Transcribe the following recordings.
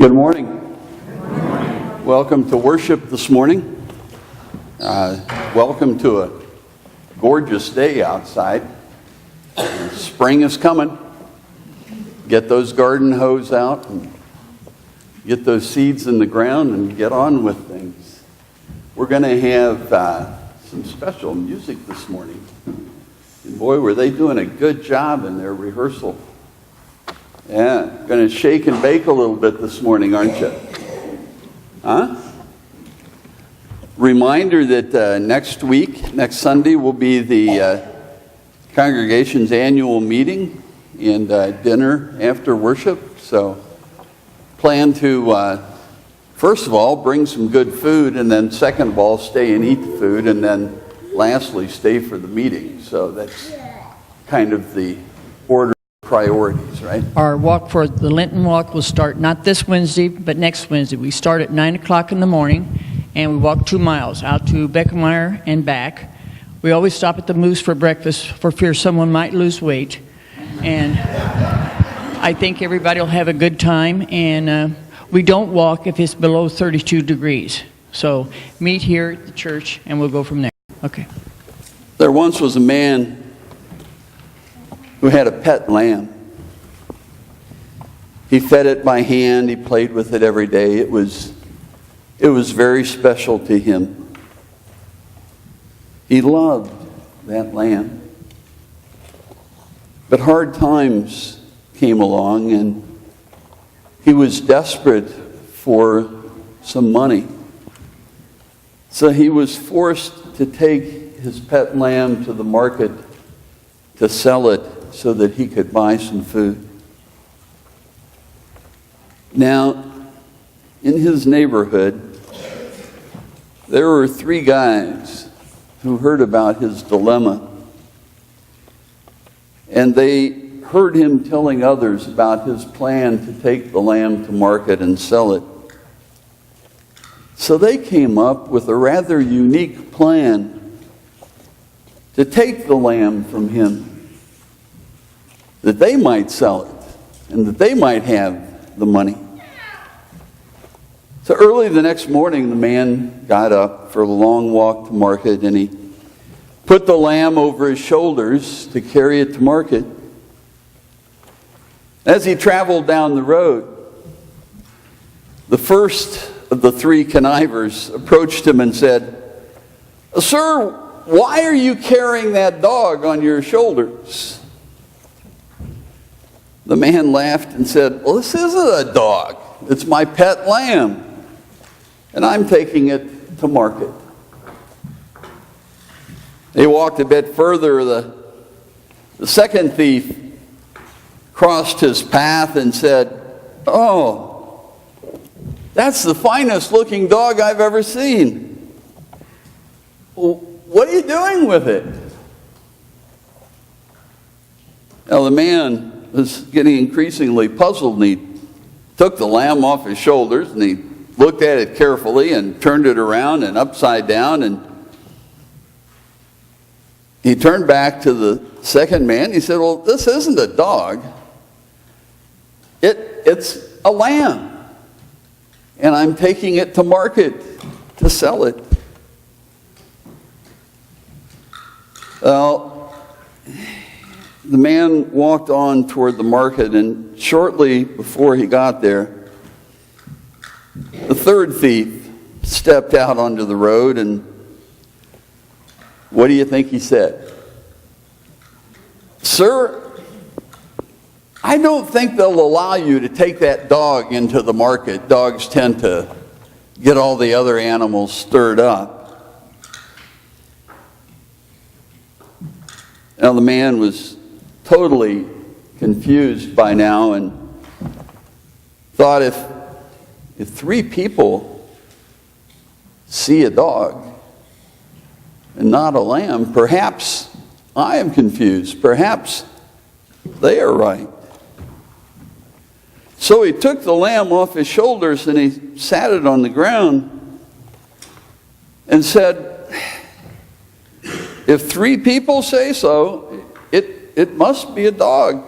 Good morning. Welcome to worship this morning. Welcome to a gorgeous day outside. Spring is coming. Get those garden hose out and get those seeds in the ground and get on with things. We're going to have some special music this morning. And boy, were they doing a good job in their rehearsal. Yeah, going to shake and bake a little bit this morning, aren't you? Huh? Reminder that next Sunday, will be the congregation's annual meeting and dinner after worship. So plan to, first of all, bring some good food, and then second of all, stay and eat the food, and then lastly, stay for the meeting. So that's kind of the order. Priorities, right? Our walk for the Lenten walk will start not this Wednesday, but next Wednesday. We start at 9 o'clock in the morning, and we walk 2 miles out to Beckemeyer and back. We always stop at the Moose for breakfast for fear someone might lose weight. And I think everybody will have a good time, and we don't walk if it's below 32 degrees. So meet here at the church, and we'll go from there. Okay. There once was a man who had a pet lamb. He fed it by hand. He played with it every day. It was very special to him. He loved that lamb. But hard times came along, and he was desperate for some money. So he was forced to take his pet lamb to the market to sell it so that he could buy some food. Now, in his neighborhood, there were 3 guys who heard about his dilemma, and they heard him telling others about his plan to take the lamb to market and sell it. So they came up with a rather unique plan to take the lamb from him, that they might sell it and that they might have the money. So early the next morning, the man got up for a long walk to market, and he put the lamb over his shoulders to carry it to market. As he traveled down the road, the first of the 3 connivers approached him and said, "Sir, why are you carrying that dog on your shoulders?" The man laughed and said, "Well, this isn't a dog. It's my pet lamb, and I'm taking it to market." They walked a bit further. The second thief crossed his path and said, "Oh, that's the finest looking dog I've ever seen. Well, what are you doing with it?" Now the man was getting increasingly puzzled, and he took the lamb off his shoulders, and he looked at it carefully and turned it around and upside down, and he turned back to the second man. He said, "Well, this isn't a dog. It's a lamb, and I'm taking it to market to sell it." Well, the man walked on toward the market, and shortly before he got there, the third thief stepped out onto the road, and what do you think he said? "Sir, I don't think they'll allow you to take that dog into the market. Dogs tend to get all the other animals stirred up." Now the man was totally confused by now, and thought, if 3 people see a dog and not a lamb, perhaps I am confused. Perhaps they are right. So he took the lamb off his shoulders, and he sat it on the ground and said, "If 3 people say so, it must be a dog."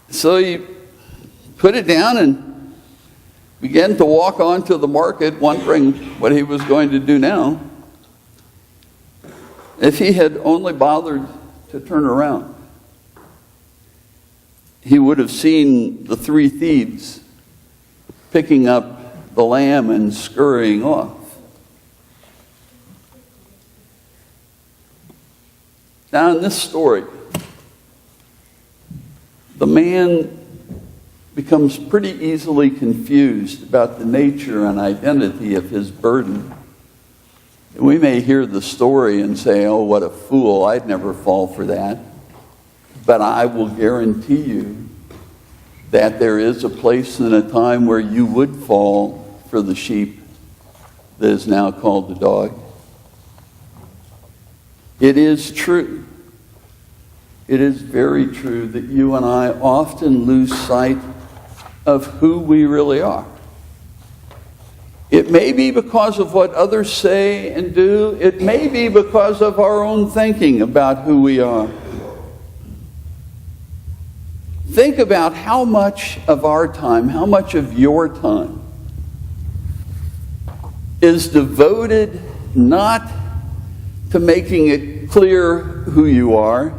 So he put it down and began to walk onto the market, wondering what he was going to do now. If he had only bothered to turn around, he would have seen the three thieves picking up the lamb and scurrying off. Now, in this story, the man becomes pretty easily confused about the nature and identity of his burden. We may hear the story and say, oh, what a fool, I'd never fall for that. But I will guarantee you that there is a place and a time where you would fall for the sheep that is now called the dog. It is true. It is very true that you and I often lose sight of who we really are. It may be because of what others say and do. It may be because of our own thinking about who we are. Think about how much of our time, how much of your time is devoted not to making it clear who you are,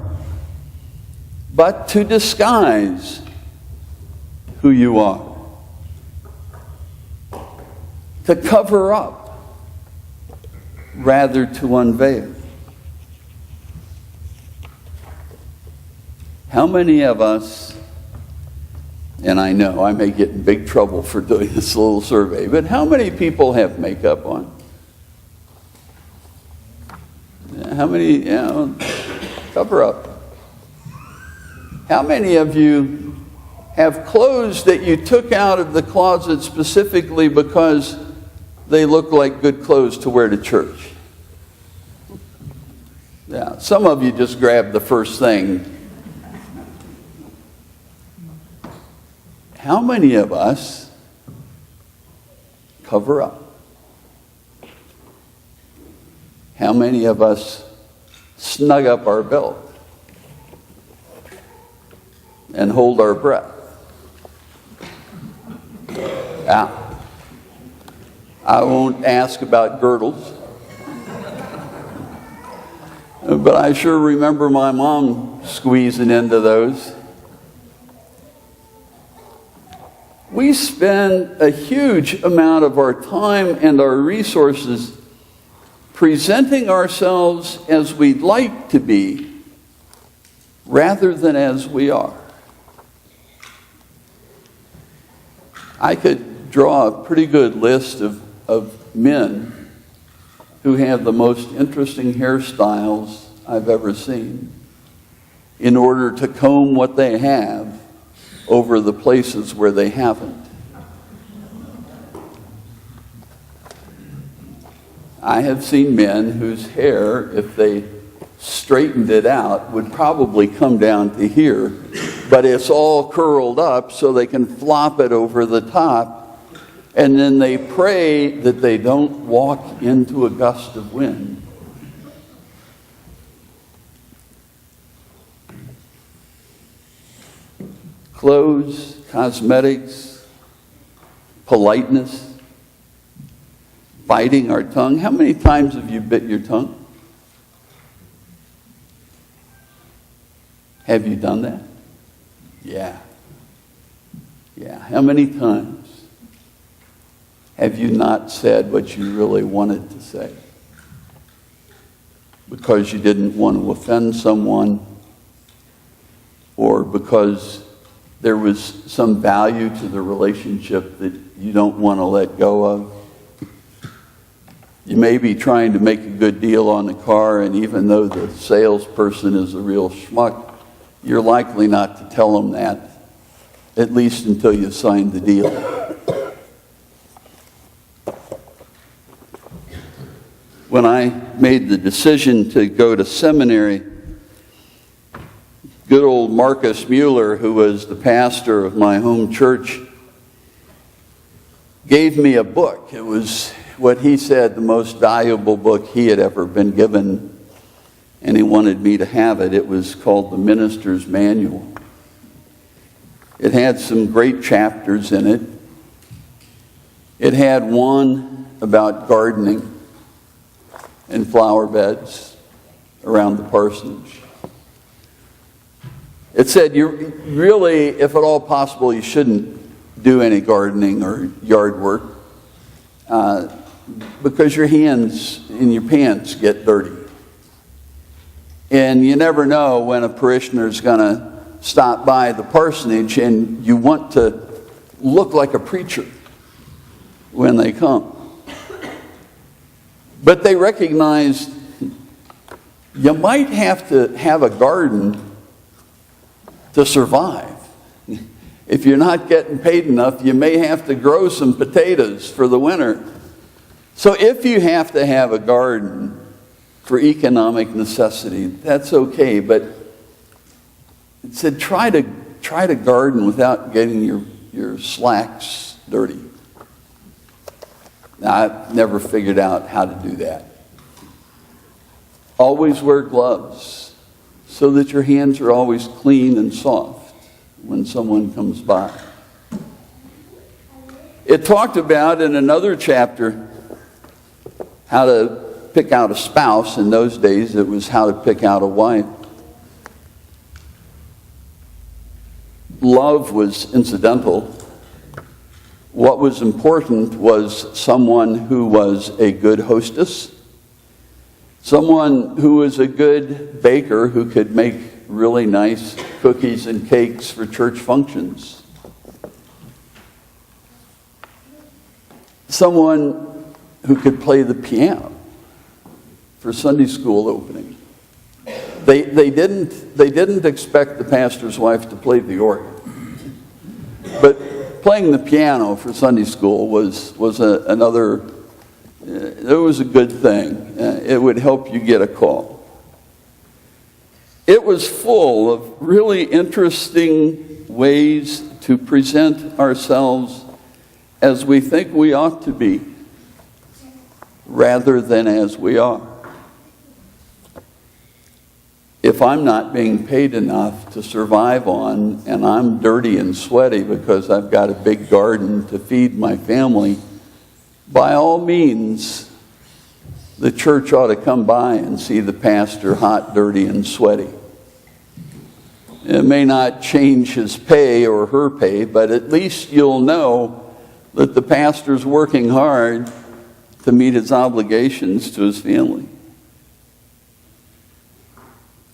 but to disguise who you are. To cover up rather to unveil. How many of us, and I know I may get in big trouble for doing this little survey, but how many people have makeup on? How many, cover up. How many of you have clothes that you took out of the closet specifically because they look like good clothes to wear to church? Yeah, some of you just grabbed the first thing. How many of us cover up? How many of us snug up our belt and hold our breath? Now, I won't ask about girdles, but I sure remember my mom squeezing into those. We spend a huge amount of our time and our resources presenting ourselves as we'd like to be rather than as we are. I could draw a pretty good list of men who have the most interesting hairstyles I've ever seen in order to comb what they have over the places where they haven't. I have seen men whose hair, if they straightened it out, would probably come down to here, but it's all curled up so they can flop it over the top, and then they pray that they don't walk into a gust of wind. Clothes, cosmetics, politeness, biting our tongue. How many times have you bit your tongue? Have you done that? Yeah. Yeah. How many times have you not said what you really wanted to say? Because you didn't want to offend someone, or because there was some value to the relationship that you don't want to let go of. You may be trying to make a good deal on the car, and even though the salesperson is a real schmuck, you're likely not to tell them that, at least until you sign the deal. When I made the decision to go to seminary, good old Marcus Mueller, who was the pastor of my home church, gave me a book. It was what he said the most valuable book he had ever been given, and he wanted me to have it. It was called The Minister's Manual. It had some great chapters in it. It had one about gardening and flower beds around the parsonage. It said, you really, if at all possible, you shouldn't do any gardening or yard work because your hands and your pants get dirty. And you never know when a parishioner is going to stop by the parsonage and you want to look like a preacher when they come. But they recognized you might have to have a garden to survive. If you're not getting paid enough, you may have to grow some potatoes for the winter. So if you have to have a garden for economic necessity, that's okay. But it said try to garden without getting your slacks dirty. Now, I've never figured out how to do that. Always wear gloves so that your hands are always clean and soft when someone comes by. It talked about in another chapter how to pick out a spouse. In those days, it was how to pick out a wife. Love was incidental. What was important was someone who was a good hostess, someone who was a good baker who could make really nice cookies and cakes for church functions, someone who could play the piano for Sunday school opening. They didn't expect the pastor's wife to play the organ, but playing the piano for Sunday school was another. It was a good thing. It would help you get a call. It was full of really interesting ways to present ourselves as we think we ought to be, rather than as we are. If I'm not being paid enough to survive on, and I'm dirty and sweaty because I've got a big garden to feed my family, by all means, the church ought to come by and see the pastor hot, dirty, and sweaty. It may not change his pay or her pay, but at least you'll know that the pastor's working hard to meet his obligations to his family.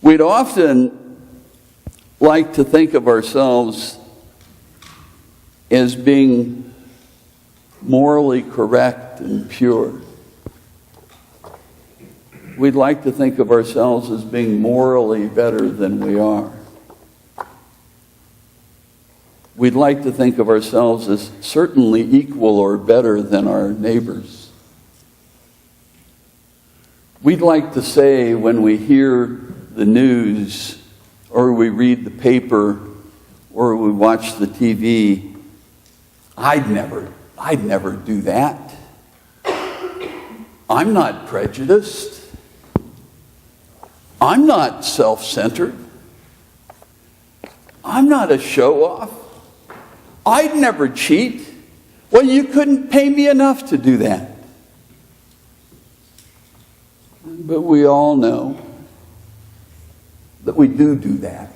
We'd often like to think of ourselves as being morally correct and pure. We'd like to think of ourselves as being morally better than we are. We'd like to think of ourselves as certainly equal or better than our neighbors. We'd like to say when we hear the news, or we read the paper, or we watch the TV, I'd never do that. I'm not prejudiced. I'm not self-centered. I'm not a show-off. I'd never cheat. Well, you couldn't pay me enough to do that. But we all know that we do that.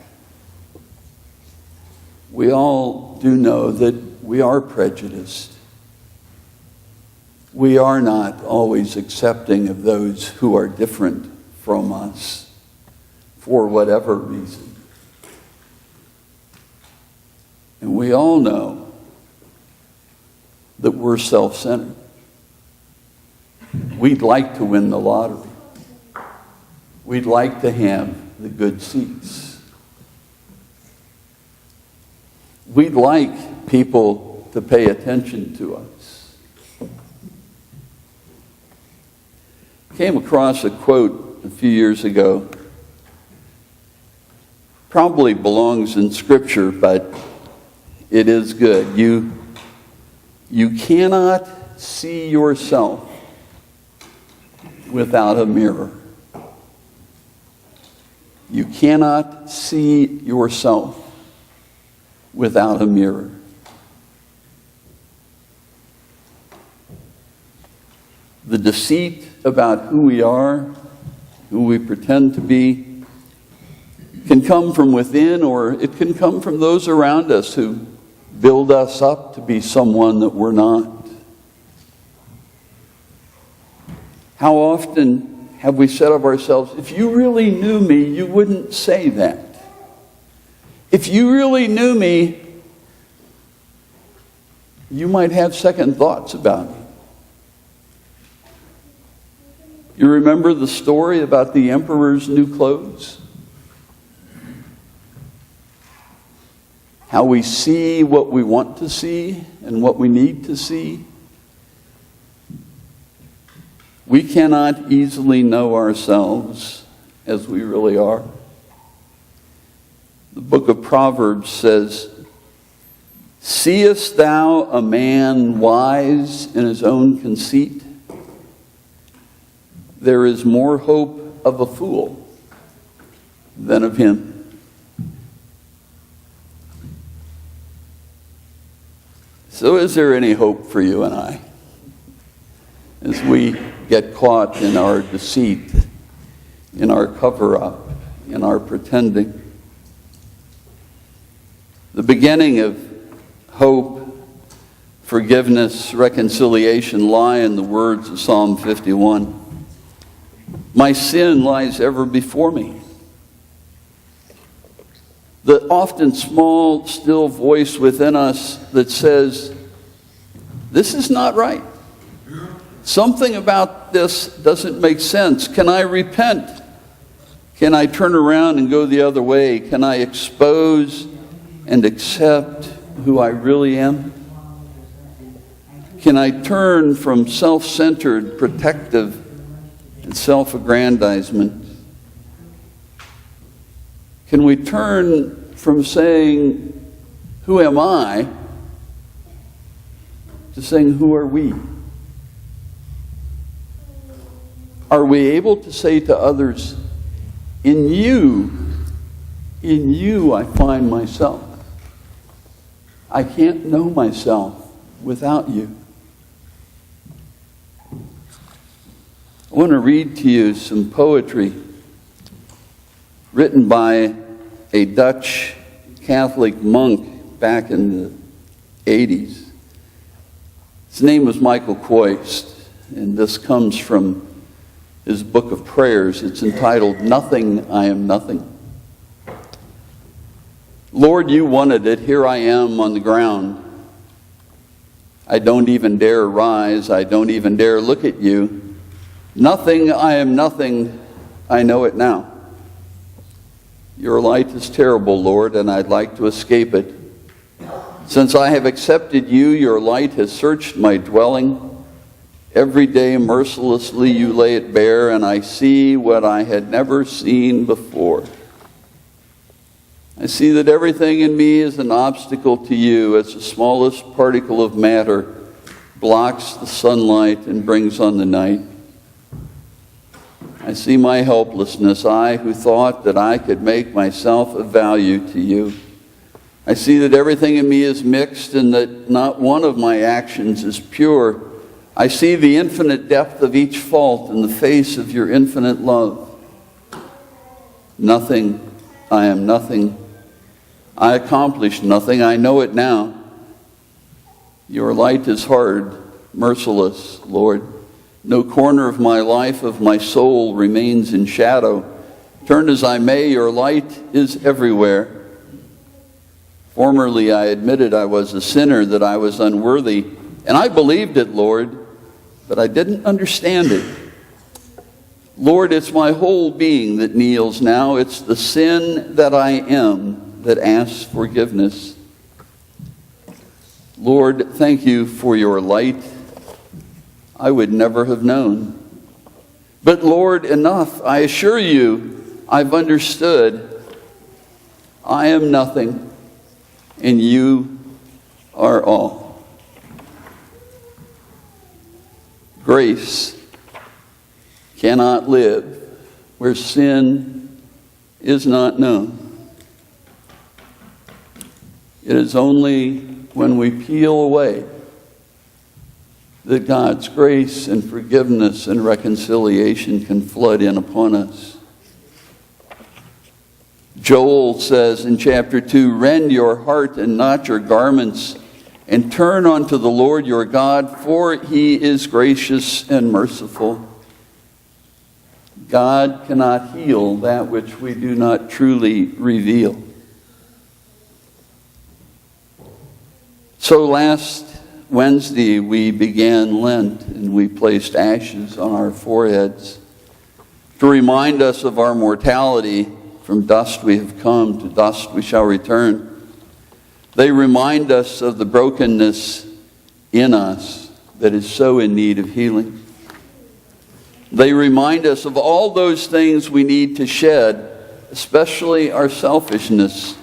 We all do know that we are prejudiced. We are not always accepting of those who are different from us for whatever reason. And we all know that we're self-centered. We'd like to win the lottery. We'd like to have the good seats. We'd like people to pay attention to us. Came across a quote a few years ago. Probably belongs in Scripture, but it is good. You cannot see yourself without a mirror. You cannot see yourself without a mirror. The deceit about who we are, who we pretend to be, can come from within, or it can come from those around us who build us up to be someone that we're not. How often have we said of ourselves, if you really knew me, you wouldn't say that. If you really knew me, you might have second thoughts about me. You remember the story about the emperor's new clothes? How we see what we want to see and what we need to see. We cannot easily know ourselves as we really are. The book of Proverbs says, "Seest thou a man wise in his own conceit? There is more hope of a fool than of him." So is there any hope for you and I as we get caught in our deceit, in our cover-up, in our pretending? The beginning of hope, forgiveness, reconciliation lie in the words of Psalm 51. My sin lies ever before me. The often small, still voice within us that says, this is not right. Something about this doesn't make sense. Can I repent? Can I turn around and go the other way? Can I expose and accept who I really am? Can I turn from self-centered, protective, and self-aggrandizement? Can we turn from saying, who am I, to saying, who are we? Are we able to say to others, in you I find myself. I can't know myself without you. I want to read to you some poetry written by a Dutch Catholic monk back in the 80s. His name was Michael Koist, and this comes from his book of prayers. It's entitled, Nothing, I Am Nothing. Lord, you wanted it. Here I am on the ground. I don't even dare rise. I don't even dare look at you. Nothing, I am nothing. I know it now. Your light is terrible, Lord, and I'd like to escape it. Since I have accepted you, your light has searched my dwelling. Every day mercilessly you lay it bare, and I see what I had never seen before. I see that everything in me is an obstacle to you, as the smallest particle of matter blocks the sunlight and brings on the night. I see my helplessness, I who thought that I could make myself of value to you. I see that everything in me is mixed and that not one of my actions is pure. I see the infinite depth of each fault in the face of your infinite love. Nothing, I am nothing. I accomplished nothing, I know it now. Your light is hard, merciless, Lord. No corner of my life, of my soul, remains in shadow. Turn as I may, your light is everywhere. Formerly I admitted I was a sinner, that I was unworthy, and I believed it, Lord, but I didn't understand it. Lord, it's my whole being that kneels now. It's the sin that I am that asks forgiveness. Lord, thank you for your light. I would never have known. But Lord, enough. I assure you, I've understood. I am nothing, and you are all. Grace cannot live where sin is not known. It is only when we peel away that God's grace and forgiveness and reconciliation can flood in upon us. Joel says in chapter 2, "Rend your heart and not your garments, and turn unto the Lord your God, for he is gracious and merciful." God cannot heal that which we do not truly reveal. So last Wednesday we began Lent, and we placed ashes on our foreheads to remind us of our mortality. From dust we have come, to dust we shall return. They remind us of the brokenness in us that is so in need of healing. They remind us of all those things we need to shed, especially our selfishness,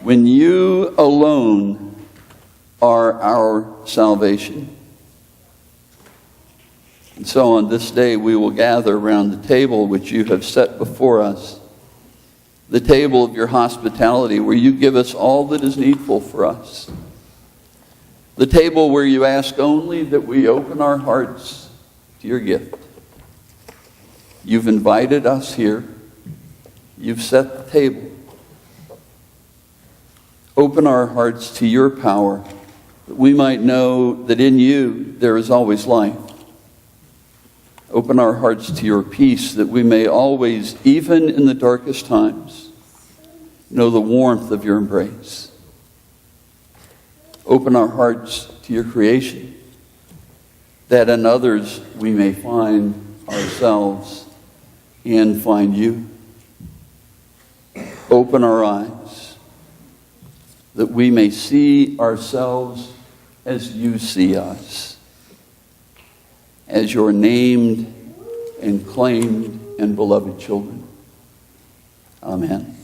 when you alone are our salvation. And so on this day we will gather around the table which you have set before us, the table of your hospitality, where you give us all that is needful for us, the table where you ask only that we open our hearts to your gift. You've invited us here. You've set the table. Open our hearts to your power, that we might know that in you there is always life. Open our hearts to your peace, that we may always, even in the darkest times, know the warmth of your embrace. Open our hearts to your creation, that in others we may find ourselves and find you. Open our eyes, that we may see ourselves as you see us, as your named and claimed and beloved children. Amen.